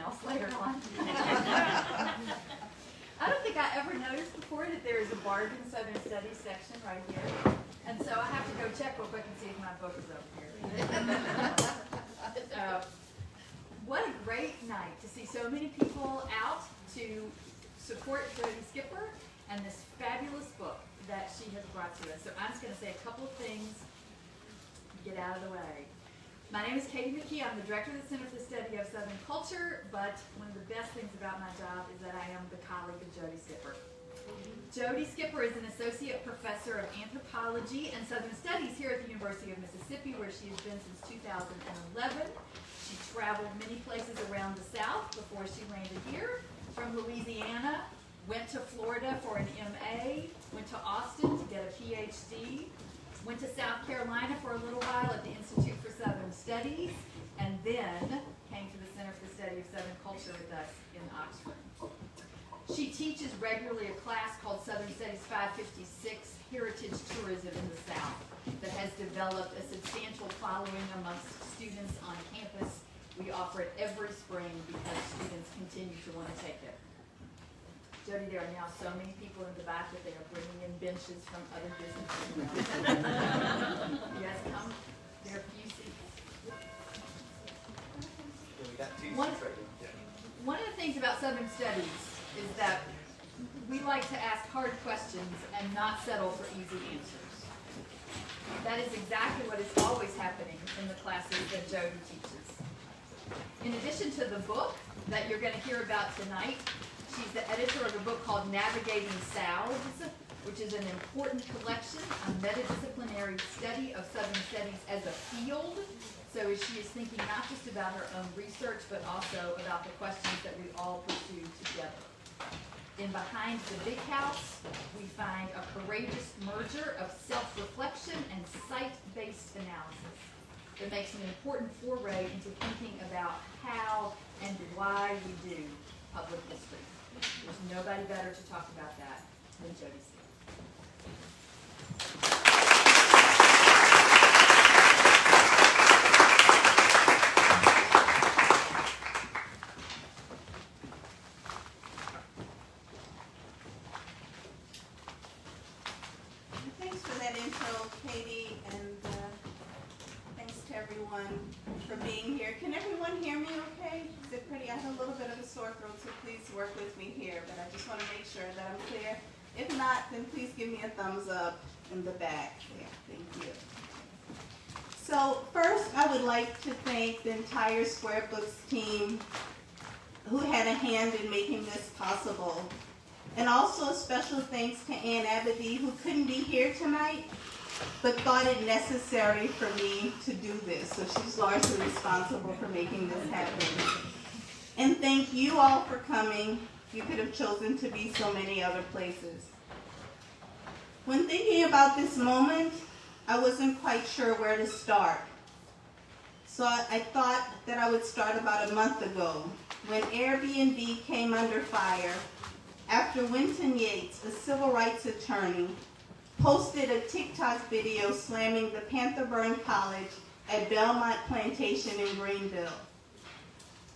else later on. I don't think I ever noticed before that there is a bargain Southern Studies section right here. And so I have to go check real quick and see if my book is over here. What a great night to see so many people out to support Jodi Skipper and this fabulous book that she has brought to us. So I'm just going to say a couple of things, get out of the way. My name is Katie McKee. I'm the director of the Center for the Study of Southern Culture, but one of the best things about my job is that I am the colleague of Jodi Skipper. Jodi Skipper is an associate professor of anthropology and Southern Studies here at the University of Mississippi, where she has been since 2011. She traveled many places around the South before she landed here. From Louisiana, went to Florida for an MA, went to Austin to get a PhD, went to South Carolina for a little while at the Institute for Southern Studies, and then came to the Center for the Study of Southern Culture with us in Oxford. She teaches regularly a class called Southern Studies 556, Heritage Tourism in the South, that has developed a substantial following amongst students on campus. We offer it every spring because students continue to want to take it. Jodi, there are now so many people in the back that they are bringing in benches from other businesses. Yes, come. There are a few seats. Yeah, we got 2 seats right now. One of the things about Southern Studies is that we like to ask hard questions and not settle for easy answers. That is exactly what is always happening in the classes that Jodi teaches. In addition to the book that you're going to hear about tonight, she's the editor of a book called Navigating Souths, which is an important collection, a metadisciplinary study of Southern Studies as a field. So she is thinking not just about her own research, but also about the questions that we all pursue together. In Behind the Big House, we find a courageous merger of self-reflection and site-based analysis that makes an important foray into thinking about how and why we do public history. There's nobody better to talk about that than Jodi Skipper. Thanks for that intro, Katie, and thanks to everyone for being here. Can everyone hear me okay? Is it pretty? I have a little bit of a sore throat, so please work with me here, but I just want to make sure that I'm clear. If not, then please give me a thumbs up in the back there. Thank you. So first, I would like to thank the entire Square Books team who had a hand in making this possible. And also a special thanks to Ann Abedy, who couldn't be here tonight, but thought it necessary for me to do this. So she's largely responsible for making this happen. And thank you all for coming. You could have chosen to be so many other places. When thinking about this moment, I wasn't quite sure where to start. So I thought that I would start about a month ago, when Airbnb came under fire after Winton Yates, a civil rights attorney, posted a TikTok video slamming the Panther Burn College at Belmont Plantation in Greenville.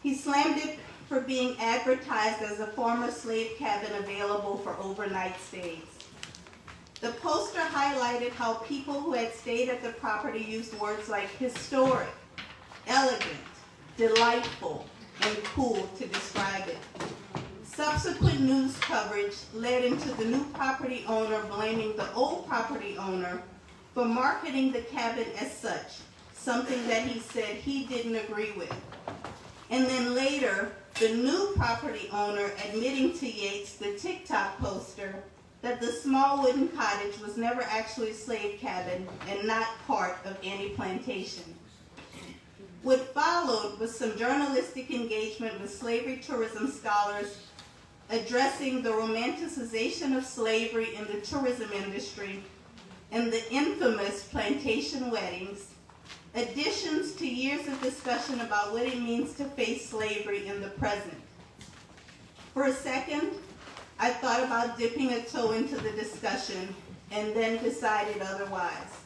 He slammed it for being advertised as a former slave cabin available for overnight stays. The poster highlighted how people who had stayed at the property used words like historic, elegant, delightful, and cool to describe it. Subsequent news coverage led into the new property owner blaming the old property owner for marketing the cabin as such, something that he said he didn't agree with. And then later, the new property owner admitting to Yates, the TikTok poster, that the small wooden cottage was never actually a slave cabin and not part of any plantation. What followed was some journalistic engagement with slavery tourism scholars addressing the romanticization of slavery in the tourism industry and the infamous plantation weddings, additions to years of discussion about what it means to face slavery in the present. For a second, I thought about dipping a toe into the discussion and then decided otherwise.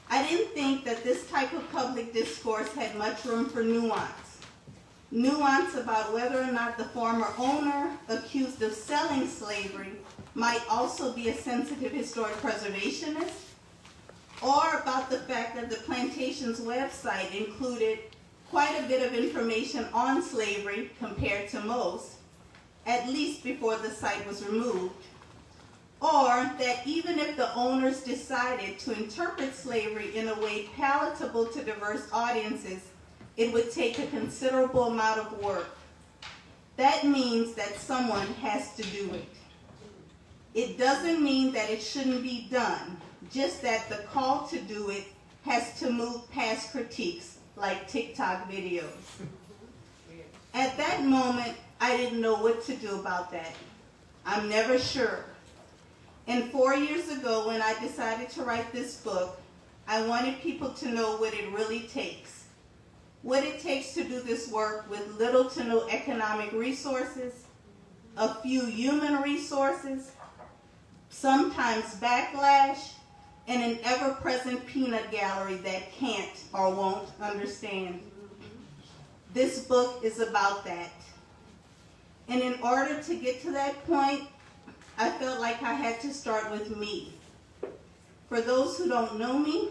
I didn't think that this type of public discourse had much room for nuance. nuance about whether or not the former owner accused of selling slavery might also be a sensitive historic preservationist, or about the fact that the plantation's website included quite a bit of information on slavery compared to most, at least before the site was removed, or that even if the owners decided to interpret slavery in a way palatable to diverse audiences, it would take a considerable amount of work. That means that someone has to do it. It doesn't mean that it shouldn't be done, just that the call to do it has to move past critiques like TikTok videos. At that moment, I didn't know what to do about that. I'm never sure. And 4 years ago, when I decided to write this book, I wanted people to know what it really takes. What it takes to do this work with little to no economic resources, a few human resources, sometimes backlash, and an ever-present peanut gallery that can't or won't understand. This book is about that. And in order to get to that point, I felt like I had to start with me. For those who don't know me,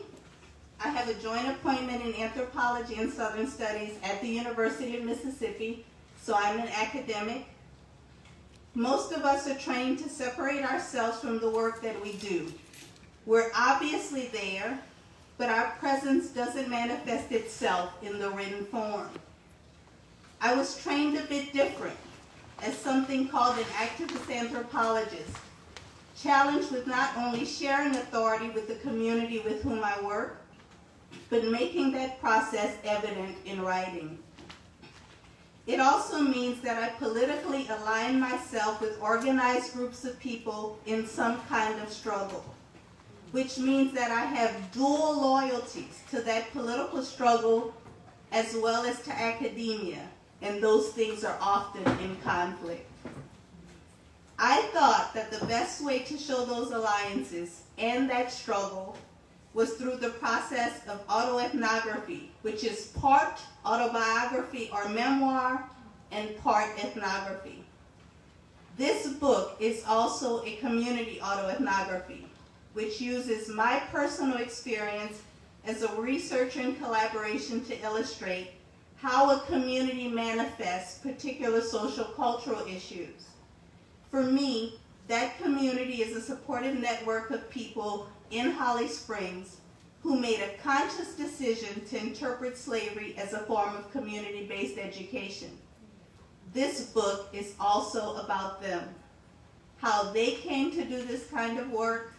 I have a joint appointment in anthropology and Southern Studies at the University of Mississippi, so I'm an academic. Most of us are trained to separate ourselves from the work that we do. We're obviously there, but our presence doesn't manifest itself in the written form. I was trained a bit different, as something called an activist anthropologist, challenged with not only sharing authority with the community with whom I work, but making that process evident in writing. It also means that I politically align myself with organized groups of people in some kind of struggle, which means that I have dual loyalties to that political struggle as well as to academia, and those things are often in conflict. I thought that the best way to show those alliances and that struggle was through the process of autoethnography, which is part autobiography or memoir and part ethnography. This book is also a community autoethnography, which uses my personal experience as a researcher in collaboration to illustrate how a community manifests particular social cultural issues. For me, that community is a supportive network of people in Holly Springs who made a conscious decision to interpret slavery as a form of community-based education. This book is also about them, how they came to do this kind of work,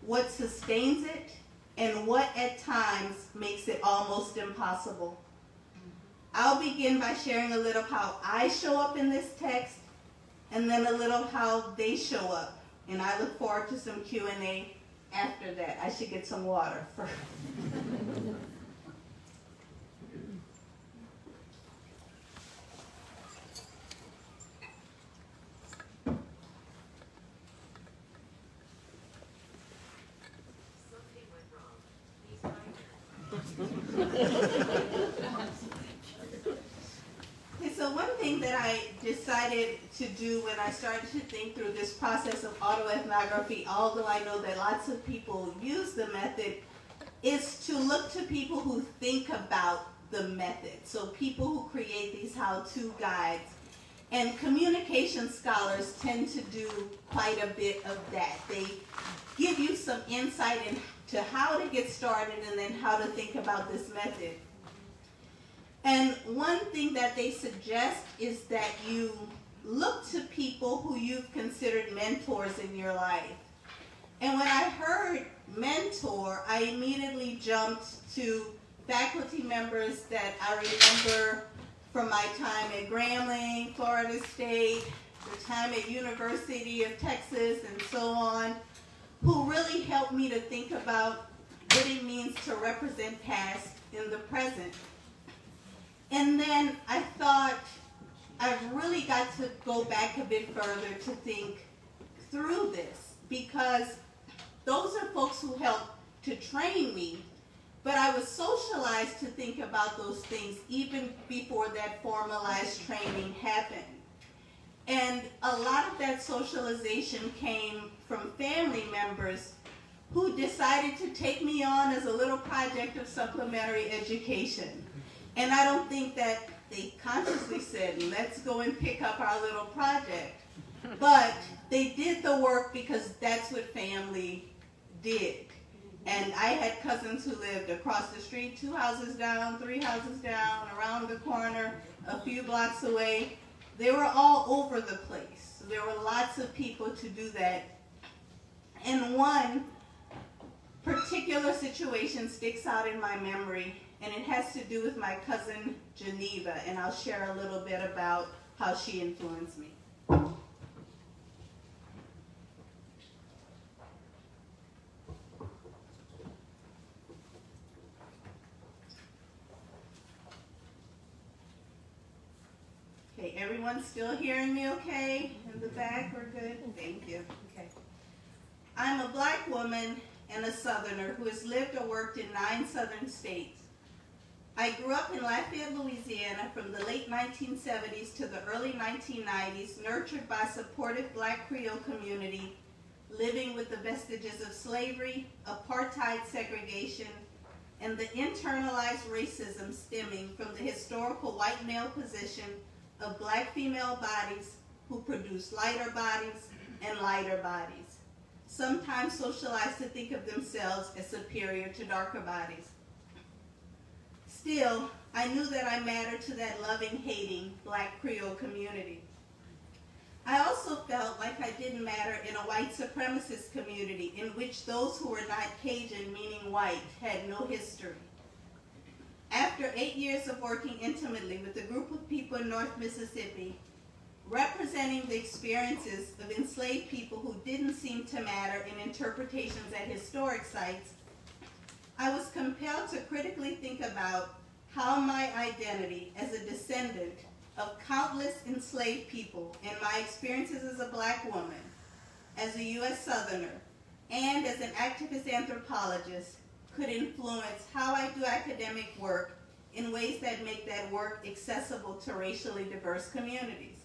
what sustains it, and what at times makes it almost impossible. I'll begin by sharing a little how I show up in this text, and then a little how they show up. And I look forward to some Q&A after that. I should get some water first. Something went wrong. Please Okay, so one thing that I decided to do when I started to think through this process of autoethnography, although I know that lots of people use the method, is to look to people who think about the method. So people who create these how-to guides. And communication scholars tend to do quite a bit of that. They give you some insight into how to get started and then how to think about this method. And one thing that they suggest is that you look to people who you've considered mentors in your life. And when I heard mentor, I immediately jumped to faculty members that I remember from my time at Grambling, Florida State, the time at University of Texas, and so on, who really helped me to think about what it means to represent past in the present. And then I thought, I've really got to go back a bit further to think through this, because those are folks who helped to train me, But I was socialized to think about those things even before that formalized training happened. And a lot of that socialization came from family members who decided to take me on as a little project of supplementary education. And I don't think that they consciously said, let's go and pick up our little project. But they did the work because that's what family did. And I had cousins who lived across the street, 2 houses down, 3 houses down, around the corner, a few blocks away. They were all over the place. So there were lots of people to do that. And one particular situation sticks out in my memory, and it has to do with my cousin Geneva, and I'll share a little bit about how she influenced me. Okay, everyone's still hearing me okay? In the back, we're good? Thank you. Okay. I'm a black woman and a Southerner who has lived or worked in 9 Southern states. I grew up in Lafayette, Louisiana from the late 1970s to the early 1990s, nurtured by a supportive black Creole community, living with the vestiges of slavery, apartheid segregation, and the internalized racism stemming from the historical white male position of black female bodies who produce lighter bodies and lighter bodies, sometimes socialized to think of themselves as superior to darker bodies. Still, I knew that I mattered to that loving, hating black Creole community. I also felt like I didn't matter in a white supremacist community in which those who were not Cajun, meaning white, had no history. After 8 years of working intimately with a group of people in North Mississippi, representing the experiences of enslaved people who didn't seem to matter in interpretations at historic sites, I was compelled to critically think about how my identity as a descendant of countless enslaved people and my experiences as a black woman, as a U.S. Southerner, and as an activist anthropologist could influence how I do academic work in ways that make that work accessible to racially diverse communities.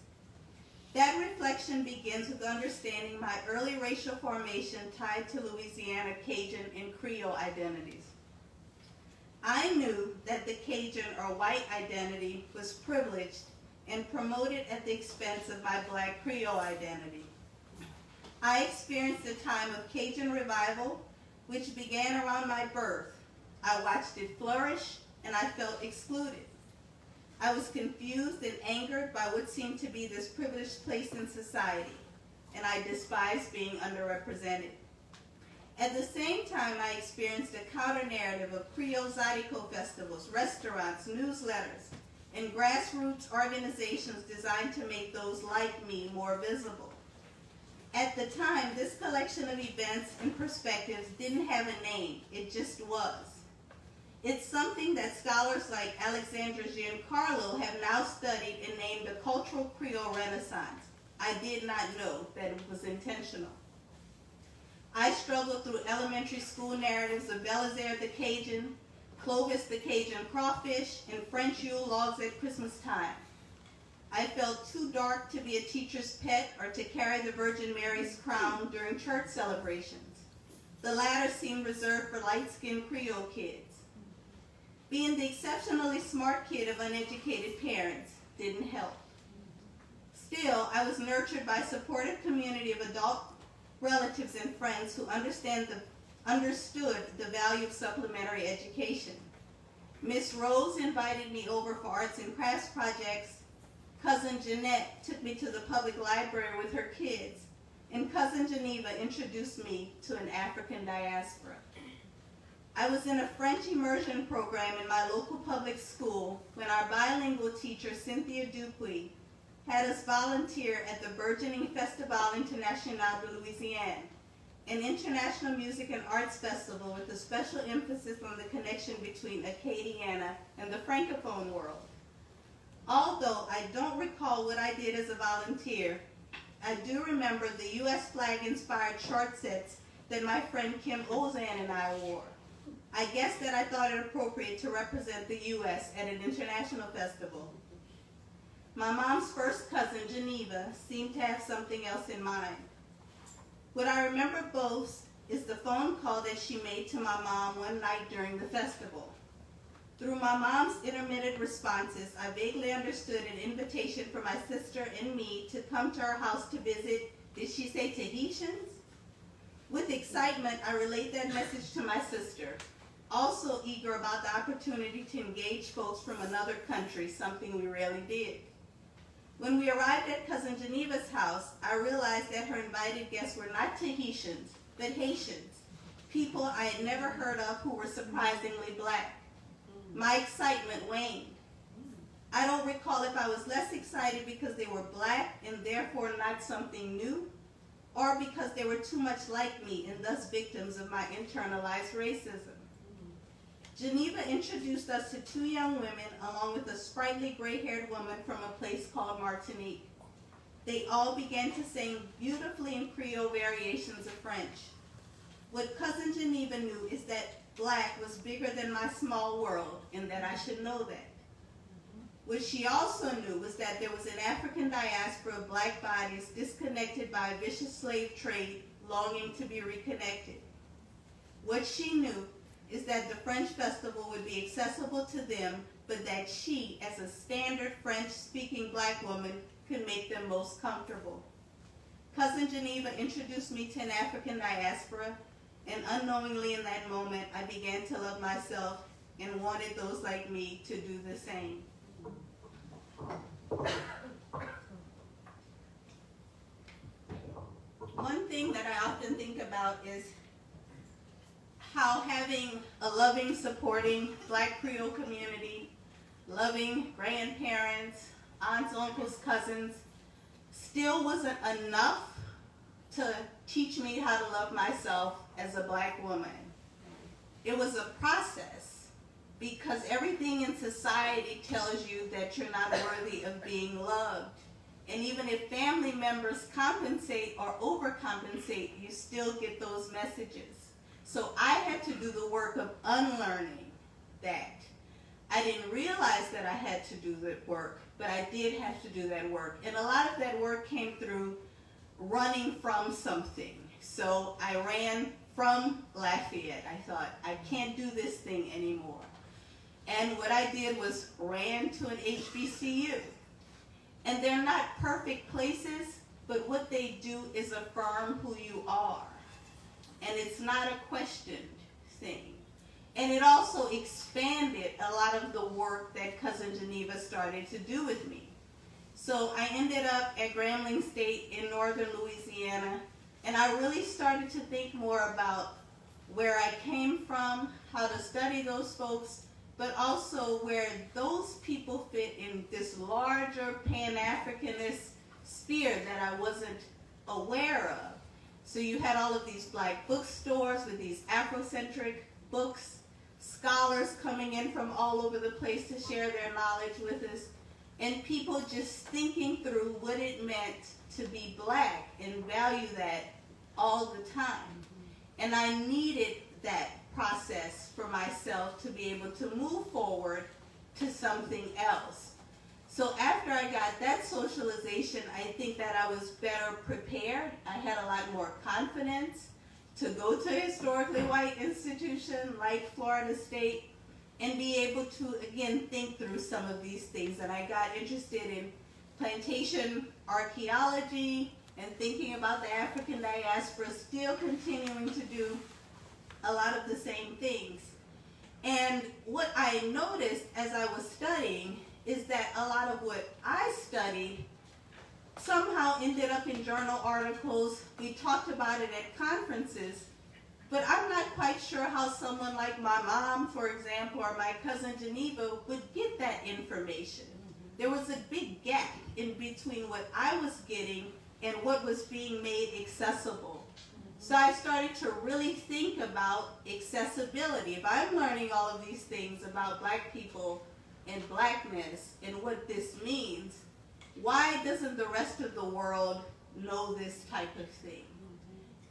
That reflection begins with understanding my early racial formation tied to Louisiana Cajun and Creole identities. I knew that the Cajun or white identity was privileged and promoted at the expense of my black Creole identity. I experienced a time of Cajun revival, which began around my birth. I watched it flourish, and I felt excluded. I was confused and angered by what seemed to be this privileged place in society, and I despised being underrepresented. At the same time, I experienced a counter-narrative of Creole Zydeco festivals, restaurants, newsletters, and grassroots organizations designed to make those like me more visible. At the time, this collection of events and perspectives didn't have a name, it just was. It's something that scholars like Alexandra Giancarlo have now studied and named the Cultural Creole Renaissance. I did not know that it was intentional. I struggled through elementary school narratives of Belisaire the Cajun, Clovis the Cajun crawfish, and French Yule logs at Christmas time. I felt too dark to be a teacher's pet or to carry the Virgin Mary's crown during church celebrations. The latter seemed reserved for light-skinned Creole kids. Being the exceptionally smart kid of uneducated parents didn't help. Still, I was nurtured by a supportive community of adult relatives and friends who understood the value of supplementary education. Miss Rose invited me over for arts and crafts projects. Cousin Jeanette took me to the public library with her kids, and Cousin Geneva introduced me to an African diaspora. I was in a French immersion program in my local public school when our bilingual teacher, Cynthia Dupuy, had us volunteer at the burgeoning Festival International de Louisiane, an international music and arts festival with a special emphasis on the connection between Acadiana and the Francophone world. Although I don't recall what I did as a volunteer, I do remember the U.S. flag-inspired short sets that my friend Kim Ozan and I wore. I guess that I thought it appropriate to represent the U.S. at an international festival. My mom's first cousin, Geneva, seemed to have something else in mind. What I remember most is the phone call that she made to my mom one night during the festival. Through my mom's intermittent responses, I vaguely understood an invitation for my sister and me to come to her house to visit, did she say Tahitians? With excitement, I relayed that message to my sister, also eager about the opportunity to engage folks from another country, something we rarely did. When we arrived at Cousin Geneva's house, I realized that her invited guests were not Tahitians, but Haitians, people I had never heard of who were surprisingly black. My excitement waned. I don't recall if I was less excited because they were black and therefore not something new, or because they were too much like me and thus victims of my internalized racism. Geneva introduced us to two young women along with a sprightly gray-haired woman from a place called Martinique. They all began to sing beautifully in Creole variations of French. What Cousin Geneva knew is that black was bigger than my small world and that I should know that. What she also knew was that there was an African diaspora of black bodies disconnected by a vicious slave trade, longing to be reconnected. What she knew is that the French festival would be accessible to them, but that she, as a standard French-speaking black woman, could make them most comfortable. Cousin Geneva introduced me to an African diaspora, and unknowingly in that moment, I began to love myself and wanted those like me to do the same. One thing that I often think about is how having a loving, supporting black Creole community, loving grandparents, aunts, uncles, cousins, still wasn't enough to teach me how to love myself as a black woman. It was a process, because everything in society tells you that you're not worthy of being loved. And even if family members compensate or overcompensate, you still get those messages. So I had to do the work of unlearning that. I didn't realize that I had to do that work, but I did have to do that work. And a lot of that work came through running from something. So I ran from Lafayette. I thought, I can't do this thing anymore. And what I did was ran to an HBCU. And they're not perfect places, but what they do is affirm who you are. And it's not a questioned thing. And it also expanded a lot of the work that Cousin Geneva started to do with me. So I ended up at Grambling State in northern Louisiana, and I really started to think more about where I came from, how to study those folks, but also where those people fit in this larger Pan-Africanist sphere that I wasn't aware of. So you had all of these black bookstores with these Afrocentric books, scholars coming in from all over the place to share their knowledge with us, and people just thinking through what it meant to be black and value that all the time. And I needed that process for myself to be able to move forward to something else. So after I got that socialization, I think that I was better prepared. I had a lot more confidence to go to a historically white institution like Florida State and be able to, again, think through some of these things. And I got interested in plantation archaeology and thinking about the African diaspora, still continuing to do a lot of the same things. And what I noticed as I was studying is that a lot of what I studied somehow ended up in journal articles. We talked about it at conferences, but I'm not quite sure how someone like my mom, for example, or my cousin Geneva would get that information. There was a big gap in between what I was getting and what was being made accessible. So I started to really think about accessibility. If I'm learning all of these things about black people and blackness and what this means, why doesn't the rest of the world know this type of thing?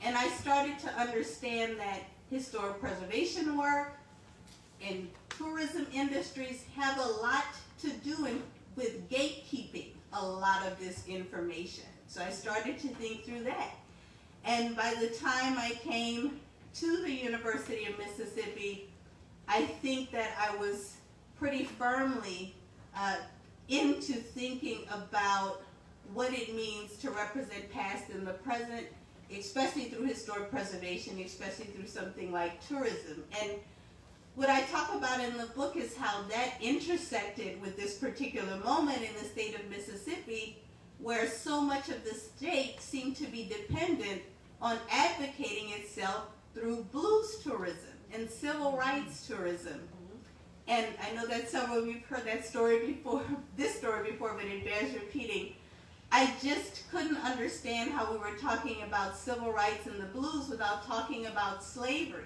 And I started to understand that historic preservation work, and tourism industries have a lot to do with gatekeeping a lot of this information. So I started to think through that. And by the time I came to the University of Mississippi, I think that I was pretty firmly into thinking about what it means to represent past and the present, especially through historic preservation, especially through something like tourism. And what I talk about in the book is how that intersected with this particular moment in the state of Mississippi, where so much of the state seemed to be dependent on advocating itself through blues tourism and civil rights tourism. And I know that some of you have heard that story before, this story before, but it bears repeating. I just couldn't understand how we were talking about civil rights and the blues without talking about slavery,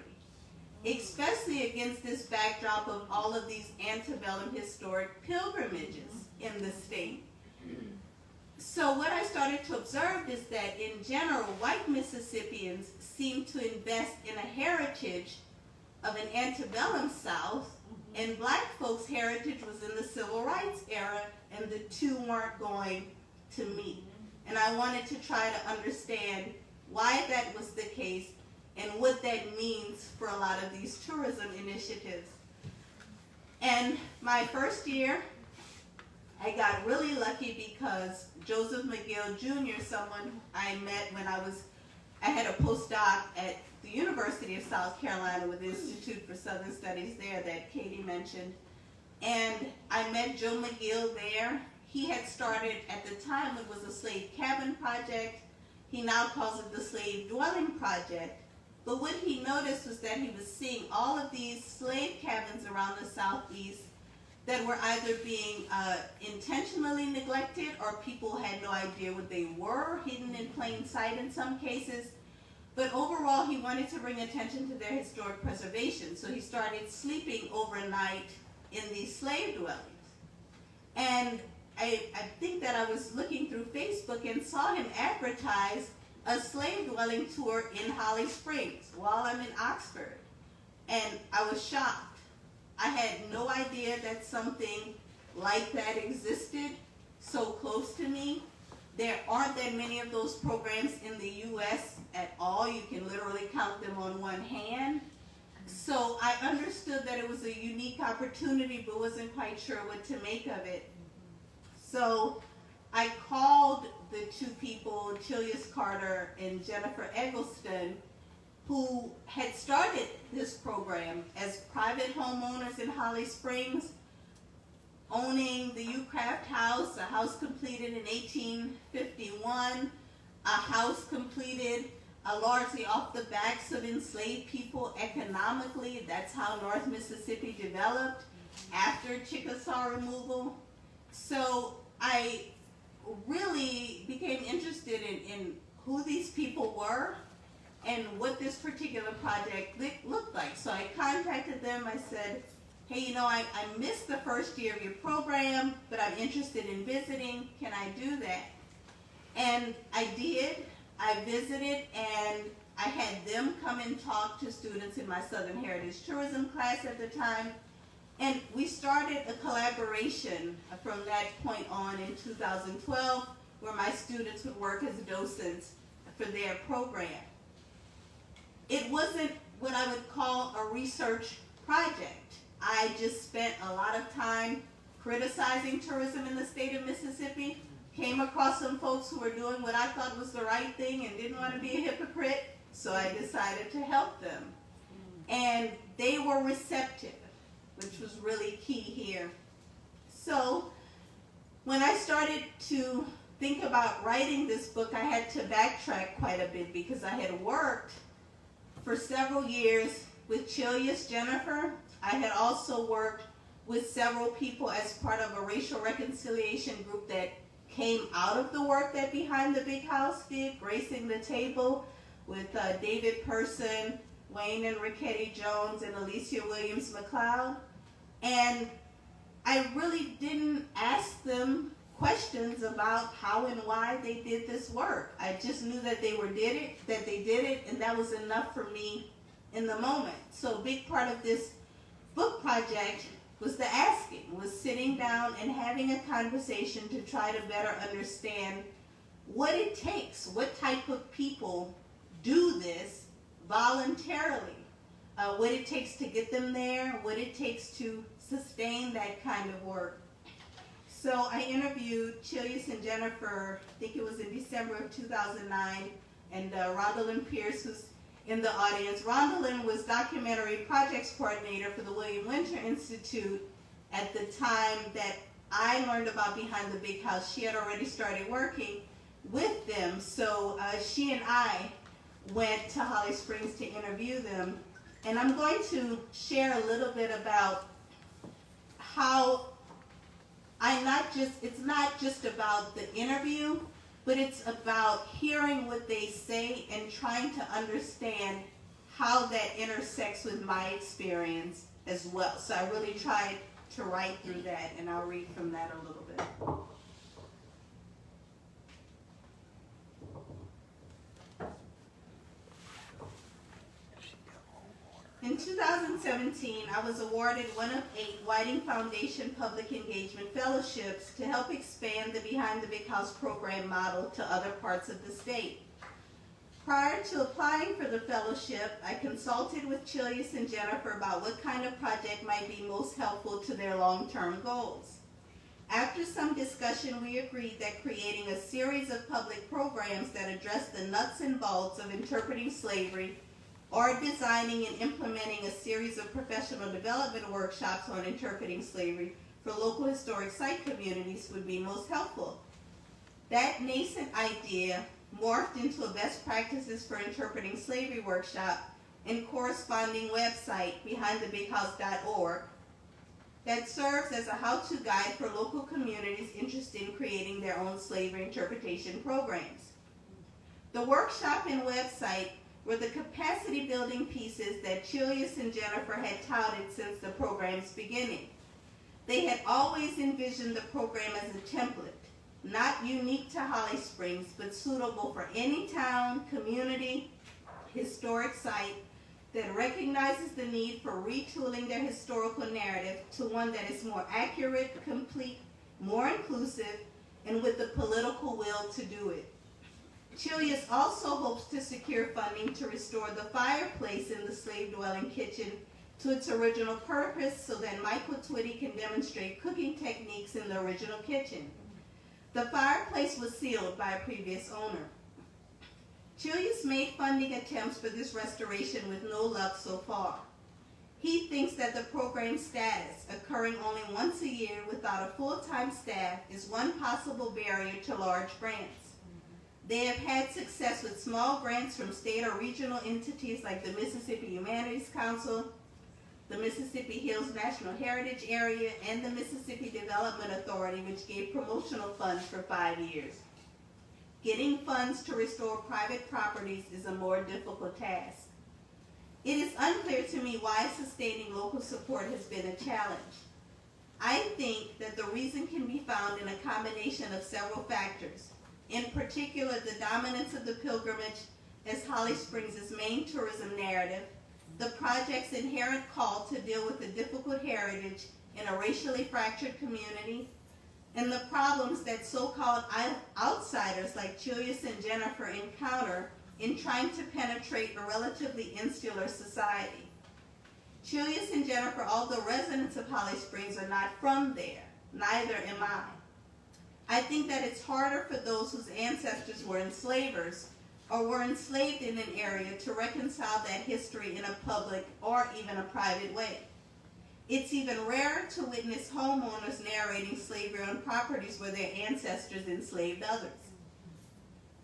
especially against this backdrop of all of these antebellum historic pilgrimages in the state. So what I started to observe is that in general, white Mississippians seem to invest in a heritage of an antebellum South, and black folks' heritage was in the civil rights era, and the two weren't going to meet. And I wanted to try to understand why that was the case and what that means for a lot of these tourism initiatives. And my first year, I got really lucky because Joseph McGill Jr., someone I met when I had a postdoc at the University of South Carolina with the Institute for Southern Studies there that Katie mentioned. And I met Joe McGill there. He had started, at the time, it was a slave cabin project. He now calls it the Slave Dwelling Project. But what he noticed was that he was seeing all of these slave cabins around the Southeast that were either being intentionally neglected, or people had no idea what they were, hidden in plain sight in some cases. But overall, he wanted to bring attention to their historic preservation. So he started sleeping overnight in these slave dwellings. And I think that I was looking through Facebook and saw him advertise a slave dwelling tour in Holly Springs while I'm in Oxford. And I was shocked. I had no idea that something like that existed so close to me. There aren't that many of those programs in the U.S. at all. You can literally count them on one hand. So I understood that it was a unique opportunity, but wasn't quite sure what to make of it. So I called the two people, Chilius Carter and Jennifer Eggleston, who had started this program as private homeowners in Holly Springs, owning the U Craft House, a house completed in 1851, a house completed largely off the backs of enslaved people economically. That's how North Mississippi developed after Chickasaw removal. So I really became interested in who these people were and what this particular project looked like. So I contacted them. I said, hey, you know, I missed the first year of your program, but I'm interested in visiting. Can I do that? And I did. I visited, and I had them come and talk to students in my Southern Heritage Tourism class at the time. And we started a collaboration from that point on in 2012, where my students would work as docents for their program. It wasn't what I would call a research project. I just spent a lot of time criticizing tourism in the state of Mississippi, came across some folks who were doing what I thought was the right thing and didn't want to be a hypocrite, so I decided to help them. And they were receptive, which was really key here. So when I started to think about writing this book, I had to backtrack quite a bit because I had worked for several years with Chilius Jennifer. I had also worked with several people as part of a racial reconciliation group that came out of the work that Behind the Big House did, Gracing the Table, with David Person, Wayne and Rickety Jones, and Alicia Williams McLeod. And I really didn't ask them questions about how and why they did this work. I just knew that they did it, and that was enough for me in the moment. So a big part of this book project was the asking, was sitting down and having a conversation to try to better understand what it takes, what type of people do this voluntarily, what it takes to get them there, what it takes to sustain that kind of work. So I interviewed Chilius and Jennifer, I think it was in December of 2009, and Rondalyn Pierce, who's in the audience. Rondalyn was documentary projects coordinator for the William Winter Institute at the time that I learned about Behind the Big House. She had already started working with them, so she and I went to Holly Springs to interview them. And I'm going to share a little bit about how it's not just about the interview, but it's about hearing what they say and trying to understand how that intersects with my experience as well. So I really tried to write through that, and I'll read from that a little bit. In 2017, I was awarded one of 8 Whiting Foundation Public Engagement Fellowships to help expand the Behind the Big House program model to other parts of the state. Prior to applying for the fellowship, I consulted with Chilius and Jennifer about what kind of project might be most helpful to their long-term goals. After some discussion, we agreed that creating a series of public programs that address the nuts and bolts of interpreting slavery, or designing and implementing a series of professional development workshops on interpreting slavery for local historic site communities would be most helpful. That nascent idea morphed into a best practices for interpreting slavery workshop and corresponding website, behindthebighouse.org, that serves as a how-to guide for local communities interested in creating their own slavery interpretation programs. The workshop and website were the capacity building pieces that Chilius and Jennifer had touted since the program's beginning. They had always envisioned the program as a template, not unique to Holly Springs, but suitable for any town, community, historic site that recognizes the need for retooling their historical narrative to one that is more accurate, complete, more inclusive, and with the political will to do it. Chilius also hopes to secure funding to restore the fireplace in the slave dwelling kitchen to its original purpose so that Michael Twitty can demonstrate cooking techniques in the original kitchen. The fireplace was sealed by a previous owner. Chilius made funding attempts for this restoration with no luck so far. He thinks that the program's status, occurring only once a year without a full-time staff, is one possible barrier to large grants. They have had success with small grants from state or regional entities like the Mississippi Humanities Council, the Mississippi Hills National Heritage Area, and the Mississippi Development Authority, which gave promotional funds for 5 years. Getting funds to restore private properties is a more difficult task. It is unclear to me why sustaining local support has been a challenge. I think that the reason can be found in a combination of several factors. In particular, the dominance of the pilgrimage as Holly Springs' main tourism narrative, the project's inherent call to deal with the difficult heritage in a racially fractured community, and the problems that so-called outsiders like Chilius and Jennifer encounter in trying to penetrate a relatively insular society. Chilius and Jennifer, although residents of Holly Springs, are not from there. Neither am I. I think that it's harder for those whose ancestors were enslavers or were enslaved in an area to reconcile that history in a public or even a private way. It's even rarer to witness homeowners narrating slavery-owned properties where their ancestors enslaved others.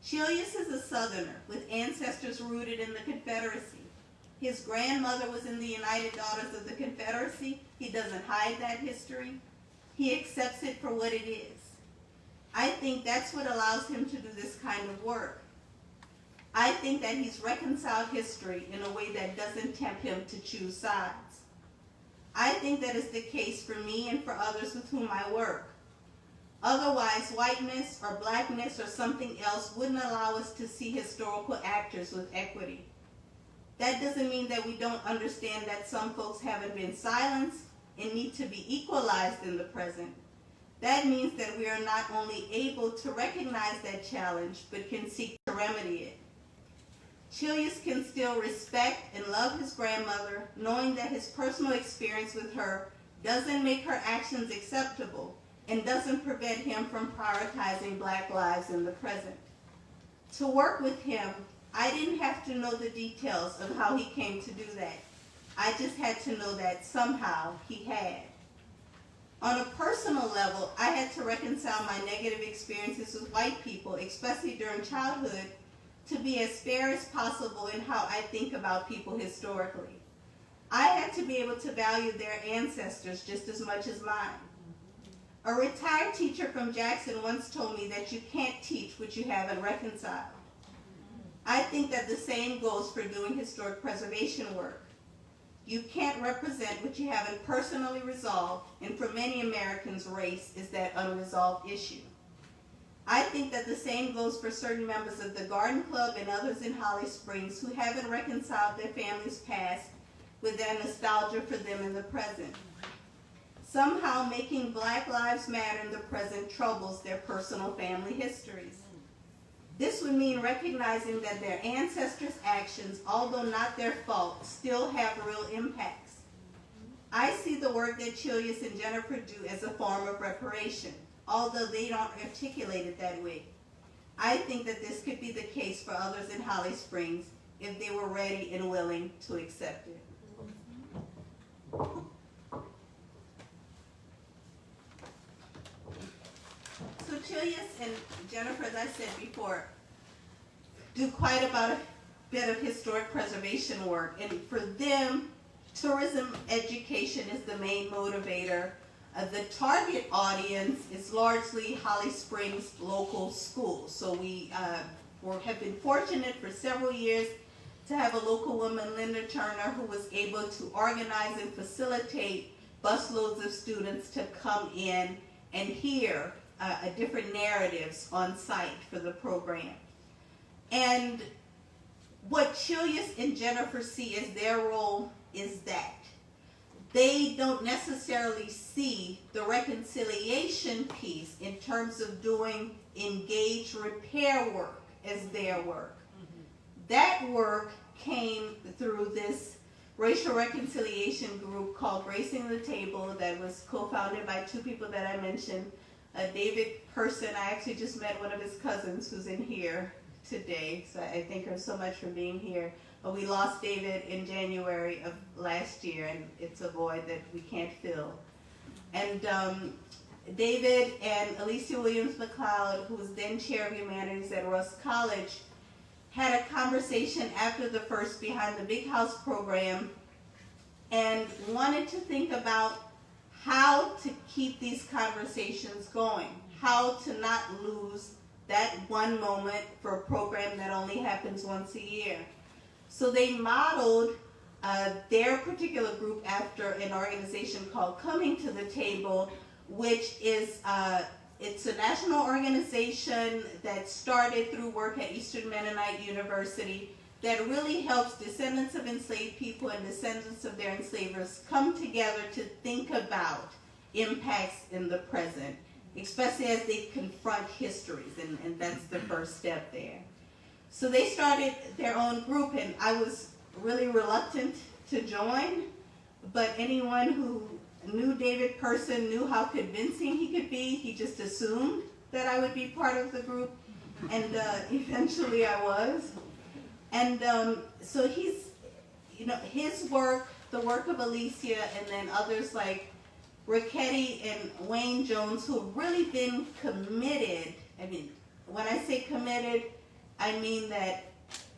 Chilius is a Southerner with ancestors rooted in the Confederacy. His grandmother was in the United Daughters of the Confederacy. He doesn't hide that history. He accepts it for what it is. I think that's what allows him to do this kind of work. I think that he's reconciled history in a way that doesn't tempt him to choose sides. I think that is the case for me and for others with whom I work. Otherwise, whiteness or blackness or something else wouldn't allow us to see historical actors with equity. That doesn't mean that we don't understand that some folks haven't been silenced and need to be equalized in the present. That means that we are not only able to recognize that challenge, but can seek to remedy it. Chilius can still respect and love his grandmother, knowing that his personal experience with her doesn't make her actions acceptable and doesn't prevent him from prioritizing Black lives in the present. To work with him, I didn't have to know the details of how he came to do that. I just had to know that somehow he had. On a personal level, I had to reconcile my negative experiences with white people, especially during childhood, to be as fair as possible in how I think about people historically. I had to be able to value their ancestors just as much as mine. A retired teacher from Jackson once told me that you can't teach what you haven't reconciled. I think that the same goes for doing historic preservation work. You can't represent what you haven't personally resolved, and for many Americans, race is that unresolved issue. I think that the same goes for certain members of the Garden Club and others in Holly Springs who haven't reconciled their family's past with their nostalgia for them in the present. Somehow making Black Lives Matter in the present troubles their personal family histories. This would mean recognizing that their ancestors' actions, although not their fault, still have real impacts. I see the work that Chilius and Jennifer do as a form of reparation, although they don't articulate it that way. I think that this could be the case for others in Holly Springs if they were ready and willing to accept it. So Chilius and Jennifer, as I said before, do quite a bit of historic preservation work. And for them, tourism education is the main motivator. The target audience is largely Holly Springs local schools. So we have been fortunate for several years to have a local woman, Linda Turner, who was able to organize and facilitate busloads of students to come in and hear different narratives on site for the program. And what Chilius and Jennifer see as their role is that they don't necessarily see the reconciliation piece in terms of doing engaged repair work as their work. That work came through this racial reconciliation group called Gracing the Table that was co-founded by two people that I mentioned. David Person, I actually just met one of his cousins who's in here today, so I thank her so much for being here. We lost David in January of last year, and it's a void that we can't fill. And David and Alicia Williams-McLeod, who was then chair of humanities at Russ College, had a conversation after the first Behind the Big House program and wanted to think about how to keep these conversations going, how to not lose that one moment for a program that only happens once a year. So they modeled their particular group after an organization called Coming to the Table, which is it's a national organization that started through work at Eastern Mennonite University that really helps descendants of enslaved people and descendants of their enslavers come together to think about impacts in the present, especially as they confront histories, and that's the first step there. So they started their own group, and I was really reluctant to join, but anyone who knew David Person knew how convincing he could be. He just assumed that I would be part of the group, and eventually I was. And so he's, his work, the work of Alicia, and then others like Ricketti and Wayne Jones, who have really been committed. I mean, when I say committed, I mean that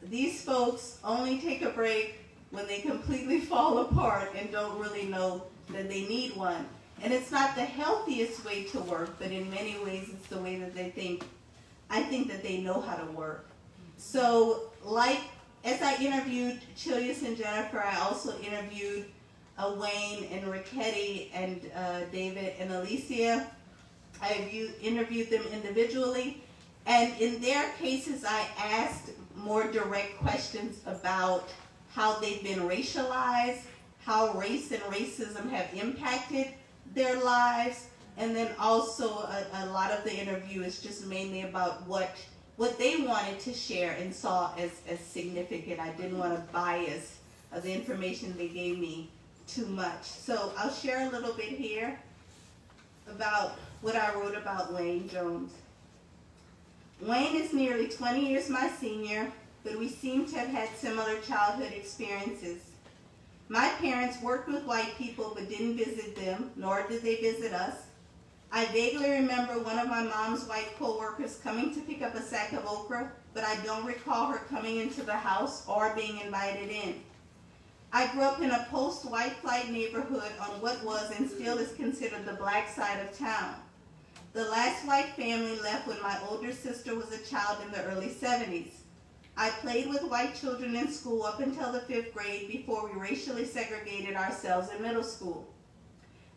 these folks only take a break when they completely fall apart and don't really know that they need one. And it's not the healthiest way to work, but in many ways it's the way that they think. I think that they know how to work. So, as I interviewed Chilius and Jennifer, I also interviewed Wayne and Ricketti and David and Alicia. I interviewed them individually, and in their cases I asked more direct questions about how they've been racialized, how race and racism have impacted their lives, and then also a lot of the interview is just mainly about what they wanted to share and saw as significant. I didn't want to bias the information they gave me too much. So I'll share a little bit here about what I wrote about Wayne Jones. Wayne is nearly 20 years my senior, but we seem to have had similar childhood experiences. My parents worked with white people but didn't visit them, nor did they visit us. I vaguely remember one of my mom's white co-workers coming to pick up a sack of okra, but I don't recall her coming into the house or being invited in. I grew up in a post-white flight neighborhood on what was and still is considered the black side of town. The last white family left when my older sister was a child in the early 70s. I played with white children in school up until the 5th grade before we racially segregated ourselves in middle school.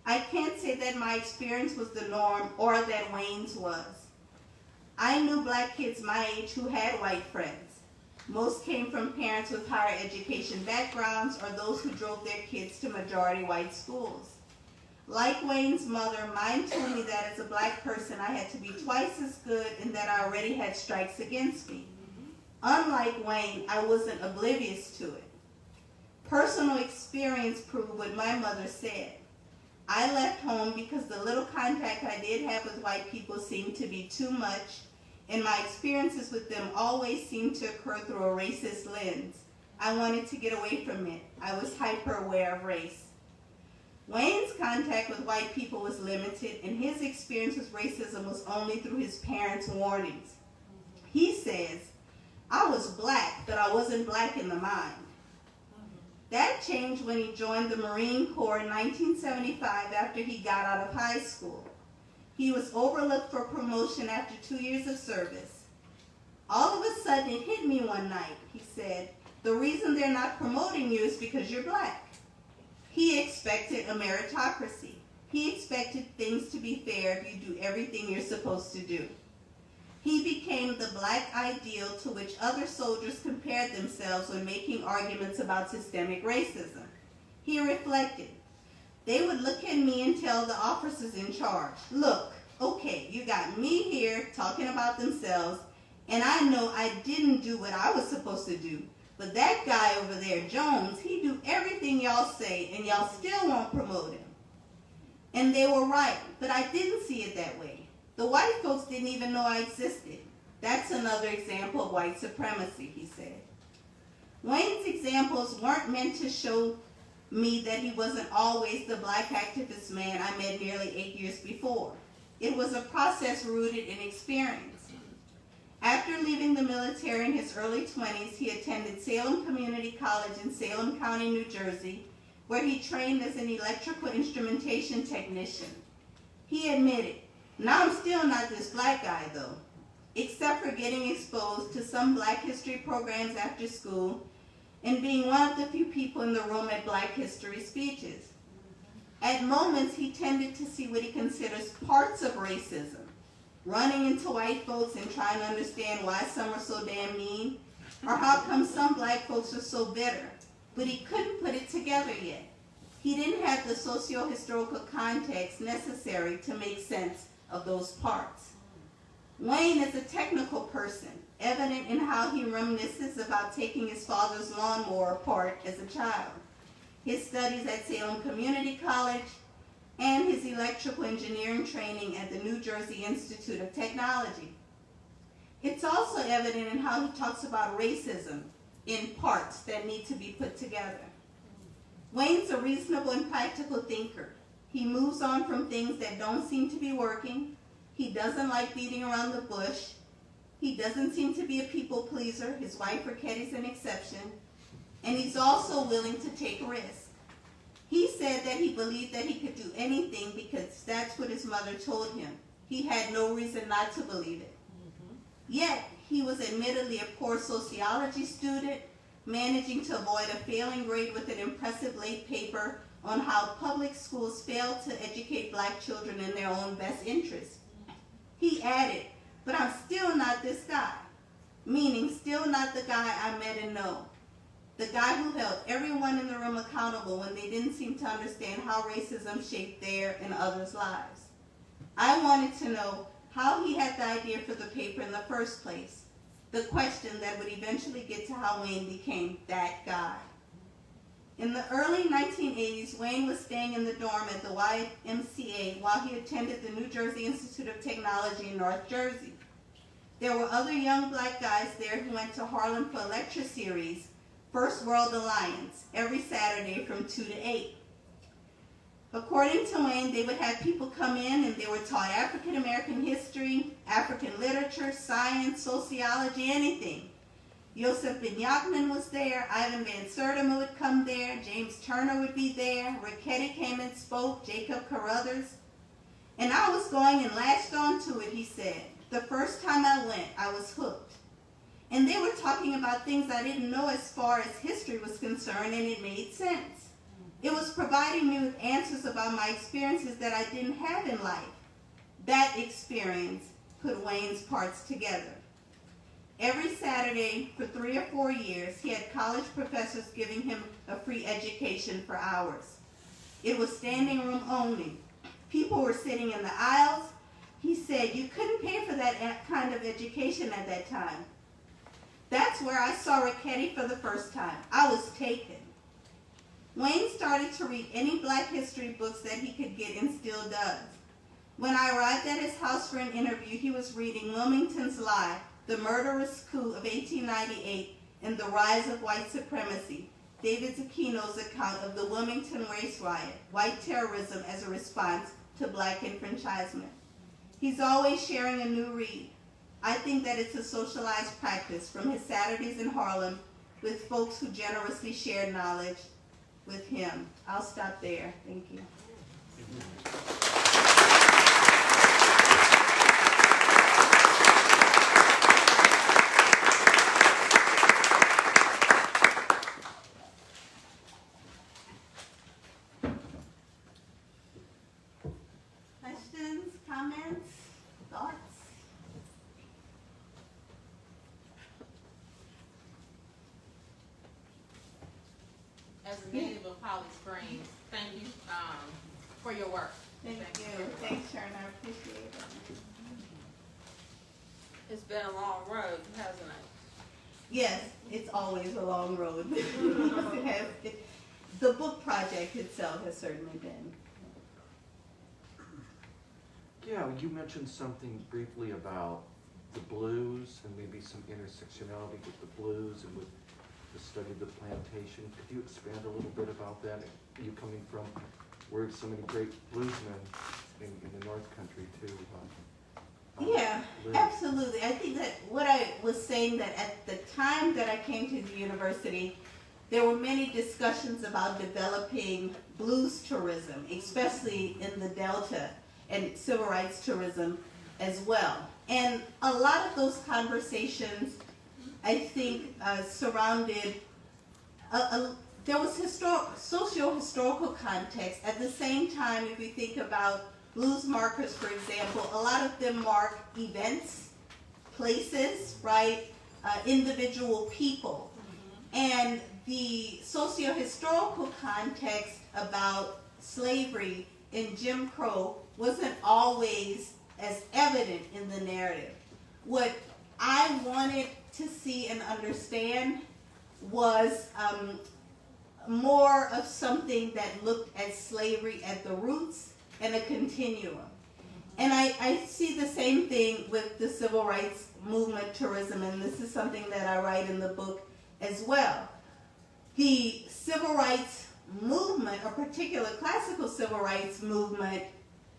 I can't say that my experience was the norm or that Wayne's was. I knew black kids my age who had white friends. Most came from parents with higher education backgrounds or those who drove their kids to majority white schools. Like Wayne's mother, mine told me that as a black person I had to be twice as good and that I already had strikes against me. Unlike Wayne, I wasn't oblivious to it. Personal experience proved what my mother said. I left home because the little contact I did have with white people seemed to be too much, and my experiences with them always seemed to occur through a racist lens. I wanted to get away from it. I was hyper aware of race. Wayne's contact with white people was limited, and his experience with racism was only through his parents' warnings. He says, "I was black, but I wasn't black in the mind." That changed when he joined the Marine Corps in 1975 after he got out of high school. He was overlooked for promotion after 2 years of service. "All of a sudden it hit me one night," he said, "the reason they're not promoting you is because you're black." He expected a meritocracy. He expected things to be fair if you do everything you're supposed to do. He became the black ideal to which other soldiers compared themselves when making arguments about systemic racism. He reflected, "They would look at me and tell the officers in charge, 'Look, okay, you got me here talking about themselves, and I know I didn't do what I was supposed to do. But that guy over there, Jones, he do everything y'all say, and y'all still won't promote him.' And they were right, but I didn't see it that way. The white folks didn't even know I existed. That's another example of white supremacy," he said. Wayne's examples weren't meant to show me that he wasn't always the black activist man I met nearly 8 years before. It was a process rooted in experience. After leaving the military in his early 20s, he attended Salem Community College in Salem County, New Jersey, where he trained as an electrical instrumentation technician. He admitted, "Now I'm still not this black guy though, except for getting exposed to some black history programs after school and being one of the few people in the room at Black History speeches. At moments, he tended to see what he considers parts of racism, running into white folks and trying to understand why some are so damn mean, or how come some black folks are so bitter, but he couldn't put it together yet. He didn't have the socio-historical context necessary to make sense of those parts." Wayne is a technical person, evident in how he reminisces about taking his father's lawnmower apart as a child, his studies at Salem Community College, and his electrical engineering training at the New Jersey Institute of Technology. It's also evident in how he talks about racism in parts that need to be put together. Wayne's a reasonable and practical thinker. He moves on from things that don't seem to be working. He doesn't like beating around the bush. He doesn't seem to be a people pleaser. His wife Raquetti's an exception. And he's also willing to take risks. He said that he believed that he could do anything because that's what his mother told him. He had no reason not to believe it. Yet, he was admittedly a poor sociology student, managing to avoid a failing grade with an impressive late paper on how public schools fail to educate black children in their own best interest. He added, "But I'm still not this guy," meaning still not the guy I met and know. the guy who held everyone in the room accountable when they didn't seem to understand how racism shaped their and others' lives. I wanted to know how he had the idea for the paper in the first place, the question that would eventually get to how Wayne became that guy. In the early 1980s, Wayne was staying in the dorm at the YMCA while he attended the New Jersey Institute of Technology in North Jersey. There were other young black guys there who went to Harlem for a lecture series, First World Alliance, every Saturday from 2 to 8. According to Wayne, they would have people come in and they were taught African American history, African literature, science, sociology, anything. Yosef Ben Yaakman was there, Ivan Van Sertima would come there, James Turner would be there, Ricketty came and spoke, Jacob Carruthers. And I was going and latched onto it, he said. The first time I went, I was hooked. And they were talking about things I didn't know as far as history was concerned, and it made sense. It was providing me with answers about my experiences that I didn't have in life. That experience put Wayne's parts together. Every Saturday for 3 or 4 years, he had college professors giving him a free education for hours. It was standing room only. People were sitting in the aisles. He said you couldn't pay for that kind of education at that time. That's where I saw Ricketty for the first time. I was taken. Wayne started to read any black history books that he could get and still does. When I arrived at his house for an interview, he was reading Wilmington's Lie, The Murderous Coup of 1898 and the Rise of White Supremacy, David Zucchino's account of the Wilmington race riot, white terrorism as a response to black enfranchisement. He's always sharing a new read. I think that it's a socialized practice from his Saturdays in Harlem with folks who generously share knowledge with him. I'll stop there. Thank you. Questions, comments, thoughts? As a native of Holly Springs, thank you for your work. Thank you. Thanks, Sharon. I appreciate it. It's been a long road, hasn't it? Yes, it's always a long road. The book project itself has certainly been. Yeah, you mentioned something briefly about the blues and maybe some intersectionality with the blues and with the study of the plantation. Could you expand a little bit about that? You coming from where so many great bluesmen in the North Country too. Yeah, lived. absolutely. I think that what I was saying that at the time that I came to the university, there were many discussions about developing blues tourism, especially in the Delta, and civil rights tourism as well. And a lot of those conversations, I think, surrounded, there was socio-historical context. At the same time, if you think about blues markers, for example, a lot of them mark events, places, right, individual people. And the socio-historical context about slavery and Jim Crow wasn't always as evident in the narrative. What I wanted to see and understand was more of something that looked at slavery at the roots and a continuum. And I see the same thing with the civil rights movement tourism, and this is something that I write in the book as well. The civil rights movement, or particular classical civil rights movement,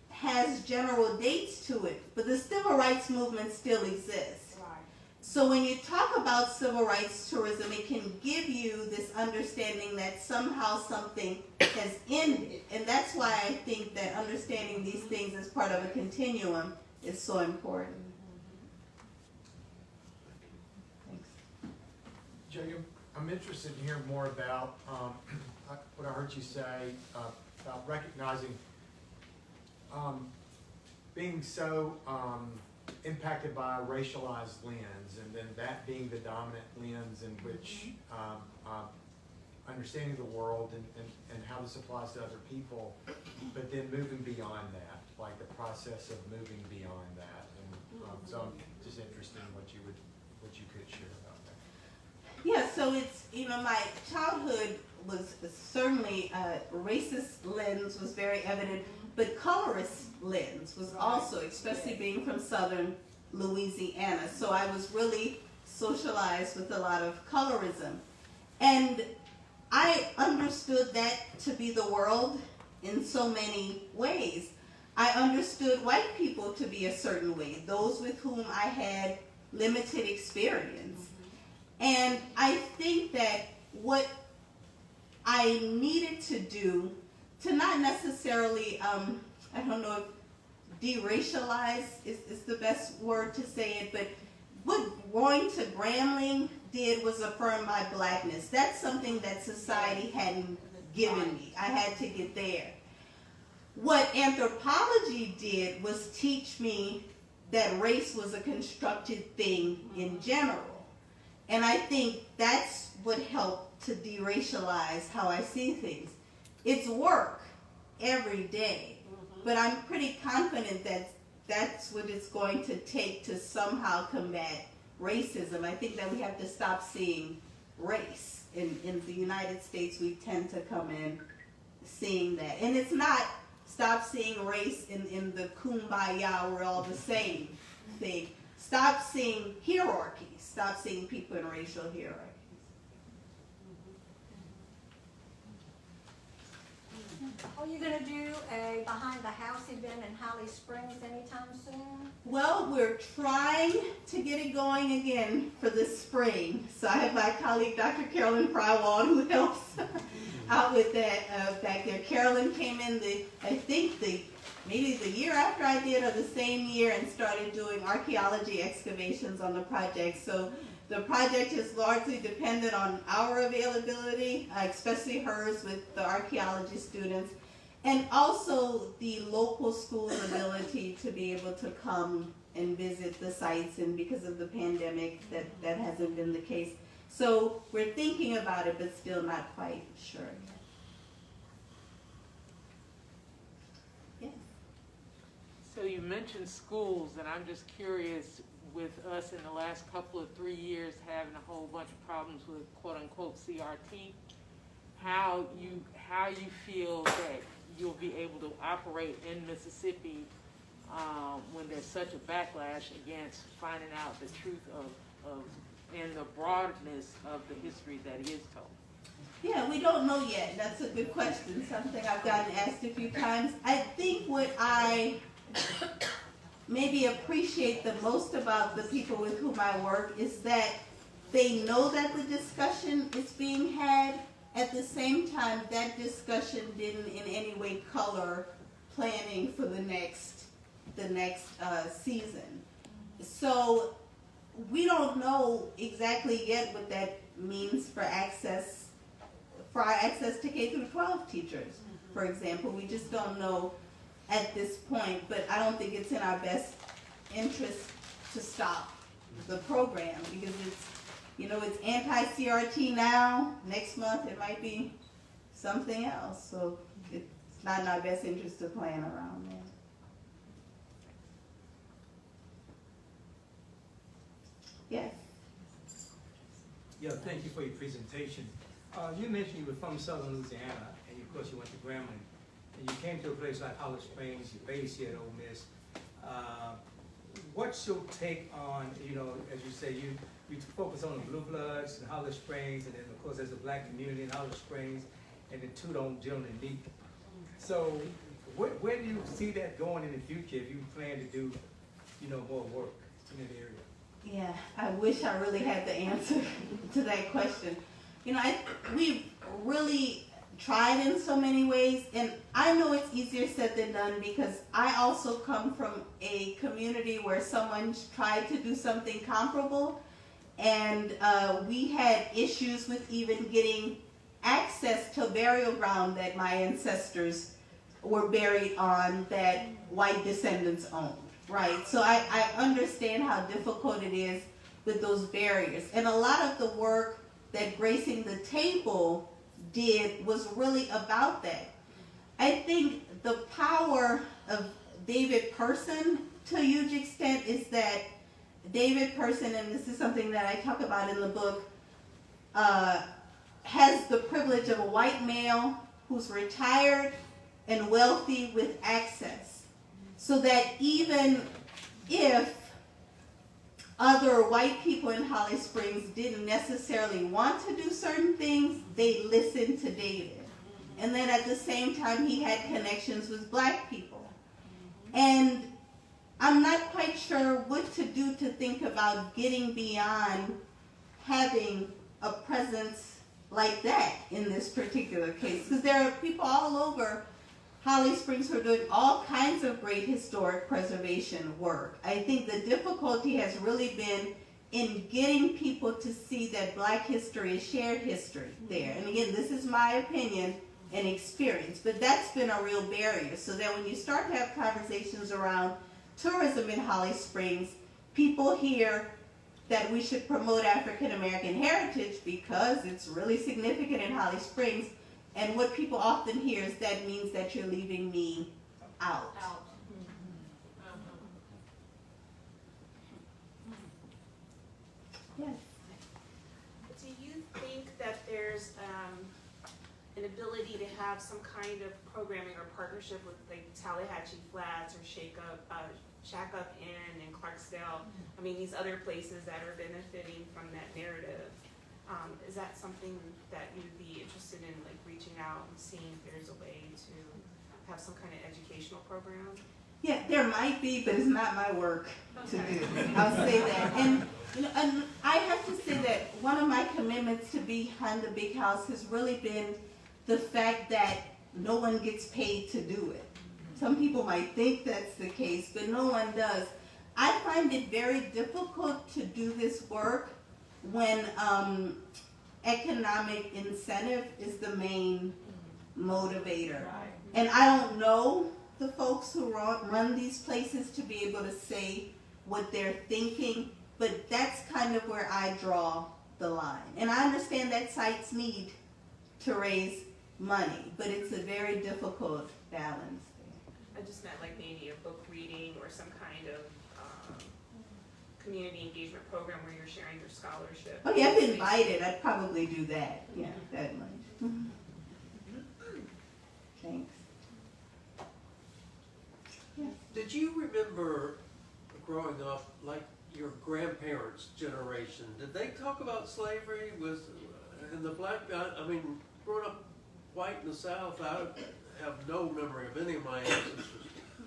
has general dates to it, but the civil rights movement still exists. Right. So when you talk about civil rights tourism, it can give you this understanding that somehow something has ended. And that's why I think that understanding these things as part of a continuum is so important. Thanks. Jodi, I'm interested in hearing more about what I heard you say about recognizing being so impacted by a racialized lens, and then that being the dominant lens in which understanding the world and how this applies to other people, but then moving beyond that, like the process of moving beyond that. And so I'm just interested in what you could share about that. Yeah, so it's, my childhood was certainly, racist lens was very evident, but colorist lens was also, especially being from southern Louisiana. So I was really socialized with a lot of colorism. And I understood that to be the world in so many ways. I understood white people to be a certain way, those with whom I had limited experience. And I think that what I needed to do to not necessarily, I don't know if deracialize is the best word to say it, but what going to Grambling did was affirm my blackness. That's something that society hadn't given me. I had to get there. What anthropology did was teach me that race was a constructed thing in general. And I think that's what helped to deracialize how I see things. It's work every day, but I'm pretty confident that that's what it's going to take to somehow combat racism. I think that we have to stop seeing race. In the United States, we tend to come in seeing that. And it's not stop seeing race in the kumbaya, we're all the same thing. Stop seeing hierarchy. Stop seeing people in racial hierarchies. Are you going to do a behind the house event in Holly Springs anytime soon? Well, we're trying to get it going again for this spring. So I have my colleague, Dr. Carolyn Frywald, who helps out with that back there. Carolyn came in maybe the year after I did, or the same year, and started doing archaeology excavations on the project. So the project is largely dependent on our availability, especially hers with the archaeology students, and also the local school's ability to be able to come and visit the sites. And because of the pandemic, that hasn't been the case. So we're thinking about it, but still not quite sure. Yes. So you mentioned schools, and I'm just curious, with us in the last couple of 3 years having a whole bunch of problems with quote-unquote CRT, how you feel that you'll be able to operate in Mississippi when there's such a backlash against finding out the truth of and the broadness of the history that is told? Yeah, we don't know yet. That's a good question. Something I've gotten asked a few times. I think what I maybe appreciate the most about the people with whom I work is that they know that the discussion is being had. At the same time, that discussion didn't in any way color planning for the next season. So we don't know exactly yet what that means for our access to K through 12 teachers, for example. We just don't know at this point, but I don't think it's in our best interest to stop the program, because it's anti-CRT now. Next month it might be something else. So it's not in our best interest to plan around that. Yes. Yeah, thank you for your presentation. You mentioned you were from Southern Louisiana, and of course you went to Grambling, and you came to a place like Holly Springs, you're based here at Ole Miss. What's your take on, as you say, you focus on the Blue Bloods in Holly Springs, and then of course there's a black community in Holly Springs, and the two don't generally meet. So where do you see that going in the future if you plan to do, more work in that area? Yeah, I wish I really had the answer to that question. We've really tried in so many ways, and I know it's easier said than done, because I also come from a community where someone tried to do something comparable, and we had issues with even getting access to burial ground that my ancestors were buried on that white descendants owned. Right, so I understand how difficult it is with those barriers. And a lot of the work that Gracing the Table did was really about that. I think the power of David Person, to a huge extent, is that David Person, and this is something that I talk about in the book, has the privilege of a white male who's retired and wealthy with access. So that even if other white people in Holly Springs didn't necessarily want to do certain things, they listened to David. And then at the same time, he had connections with black people. And I'm not quite sure what to do to think about getting beyond having a presence like that in this particular case. Because there are people all over Holly Springs who are doing all kinds of great historic preservation work. I think the difficulty has really been in getting people to see that black history is shared history there. And again, this is my opinion and experience, but that's been a real barrier. So that when you start to have conversations around tourism in Holly Springs, people hear that we should promote African American heritage because it's really significant in Holly Springs. And what people often hear is that means that you're leaving me out. Yes. Do you think that there's an ability to have some kind of programming or partnership with like Tallahatchie Flats or Shack Up Inn and Clarksdale? I mean, these other places that are benefiting from that narrative. Is that something that you'd be interested in, like reaching out and seeing if there's a way to have some kind of educational program? Yeah, there might be, but it's not my work to do. I'll say that. And, and I have to say that one of my commitments to Behind the Big House has really been the fact that no one gets paid to do it. Some people might think that's the case, but no one does. I find it very difficult to do this work when economic incentive is the main motivator. And I don't know the folks who run these places to be able to say what they're thinking, but that's kind of where I draw the line. And I understand that sites need to raise money, but it's a very difficult balance. I just meant like maybe a book reading or some kind of community engagement program where you're sharing your scholarship. Oh yeah, if invited, I'd probably do that. Yeah, that much. Thanks. Yeah. Did you remember growing up, like your grandparents' generation, did they talk about slavery? Was in the black, I mean, growing up white in the South, I have no memory of any of my ancestors,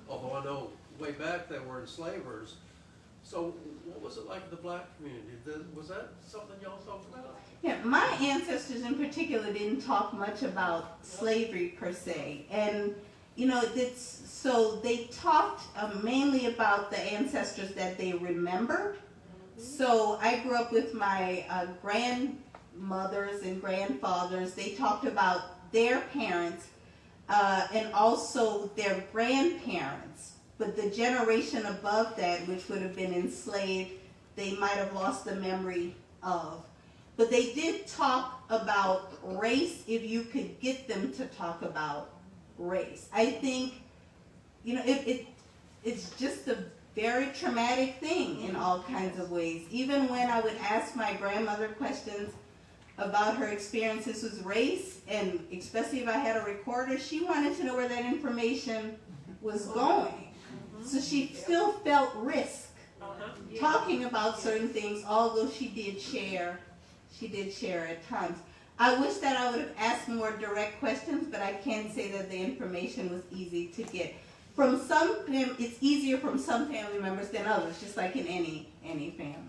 although I know way back they were enslavers. So what was it like in the black community? Was that something y'all talked about? Yeah, my ancestors in particular didn't talk much about slavery per se. And, you know, so they talked mainly about the ancestors that they remembered. So I grew up with my grandmothers and grandfathers. They talked about their parents and also their grandparents. But the generation above that, which would have been enslaved, they might have lost the memory of. But they did talk about race if you could get them to talk about race. I think, you know, it's just a very traumatic thing in all kinds of ways. Even when I would ask my grandmother questions about her experiences with race, and especially if I had a recorder, she wanted to know where that information was going. So she still felt risk talking about certain things, although she did share at times. I wish that I would have asked more direct questions, but I can't say that the information was easy to get. From some, it's easier from some family members than others, just like in any family.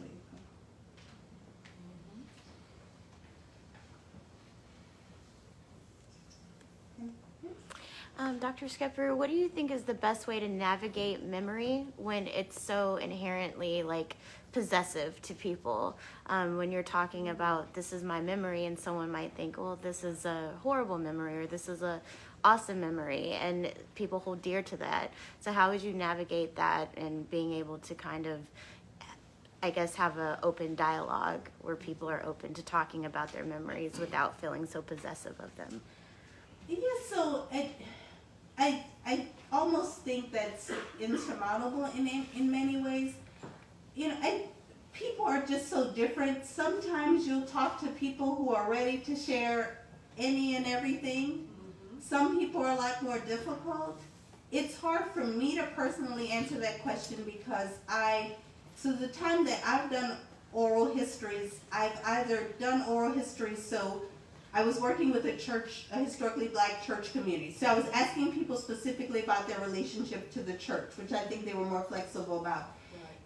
Dr. Skipper, what do you think is the best way to navigate memory when it's so inherently like possessive to people? When you're talking about this is my memory, and someone might think, well, this is a horrible memory or this is a awesome memory, and people hold dear to that. So how would you navigate that and being able to kind of I guess, have an open dialogue where people are open to talking about their memories without feeling so possessive of them. Yeah, so I almost think that's insurmountable in many ways. You know, people are just so different. Sometimes you'll talk to people who are ready to share any and everything. Some people are a lot more difficult. It's hard for me to personally answer that question because so the time that I've done oral histories, I've either done oral histories, so I was working with a historically black church community. So I was asking people specifically about their relationship to the church, which I think they were more flexible about.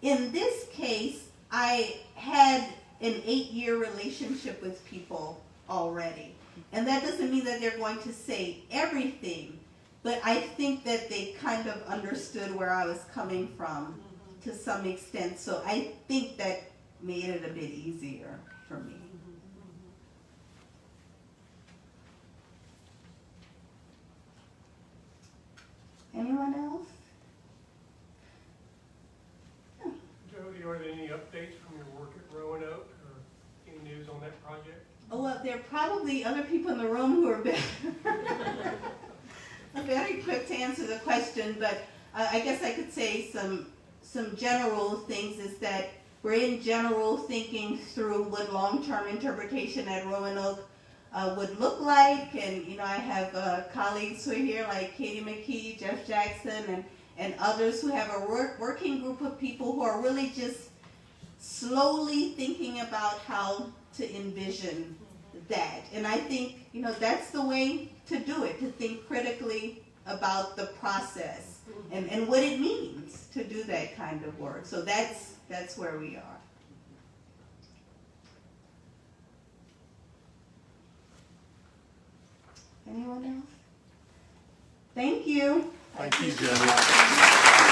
In this case, I had an 8-year relationship with people already. And that doesn't mean that they're going to say everything, but I think that they kind of understood where I was coming from to some extent. So I think that made it a bit easier for me. Anyone else? Jodi, are there any updates from your work at Roanoke or any news on that project? Oh, well, there are probably other people in the room who are better, very quick to answer the question, but I guess I could say some general things is that we're in general thinking through what long-term interpretation at Roanoke would look like, and you know, I have colleagues who are here like Katie McKee, Jeff Jackson, and others who have a working group of people who are really just slowly thinking about how to envision that. And I think, you know, that's the way to do it, to think critically about the process and what it means to do that kind of work. So that's where we are. Anyone else? Thank you. Thank you, Jodi.